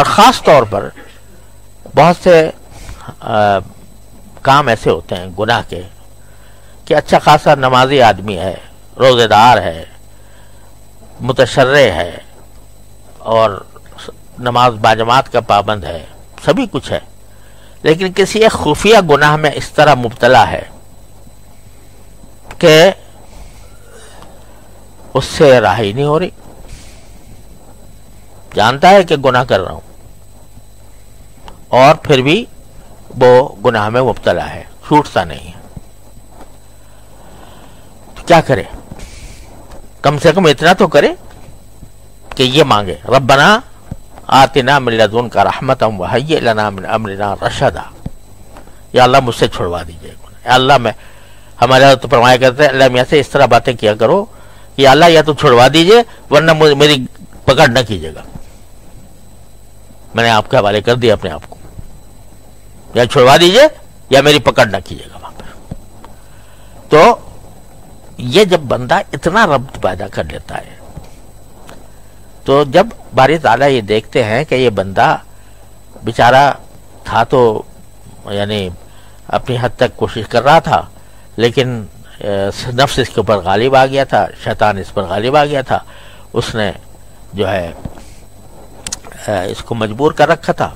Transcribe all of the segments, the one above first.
اور خاص طور پر بہت سے کام ایسے ہوتے ہیں گناہ کے کہ اچھا خاصا نمازی آدمی ہے، روزے دار ہے، متشرع ہے اور نماز باجماعت کا پابند ہے، سبھی کچھ ہے، لیکن کسی ایک خفیہ گناہ میں اس طرح مبتلا ہے کہ اس سے رہائی نہیں ہو رہی، جانتا ہے کہ گناہ کر رہا ہوں اور پھر بھی وہ گناہ میں مبتلا ہے، چھوٹتا نہیں ہے، تو کیا کرے؟ کم سے کم اتنا تو کرے کہ یہ مانگے ربنا آتنا من لدنک رحمتا وہیئ لنا من امرنا رشدا، یا اللہ مجھ سے چھڑوا دیجیے، یا اللہ میں ہمارے تو فرمایا کرتے ہیں اللہ میاں سے اس طرح باتیں کیا کرو کہ اللہ یا تو چھڑوا دیجیے ورنہ میری پکڑ نہ کیجیے گا، میں نے آپ کے حوالے کر دیا اپنے آپ کو، یا چھڑوا دیجیے یا میری پکڑ نہ کیجیے گا وہاں پر۔ تو یہ جب بندہ اتنا ربط پیدا کر لیتا ہے تو جب باری تعالیٰ یہ دیکھتے ہیں کہ یہ بندہ بیچارہ تھا تو یعنی اپنی حد تک کوشش کر رہا تھا لیکن نفس اس کے اوپر غالب آ گیا تھا، شیطان اس پر غالب آ گیا تھا، اس نے جو ہے اس کو مجبور کر رکھا تھا،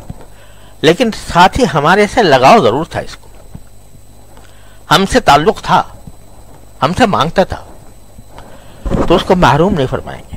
لیکن ساتھ ہی ہمارے سے لگاؤ ضرور تھا، اس کو ہم سے تعلق تھا، ہم سے مانگتا تھا، تو اس کو محروم نہیں فرمائیں گے۔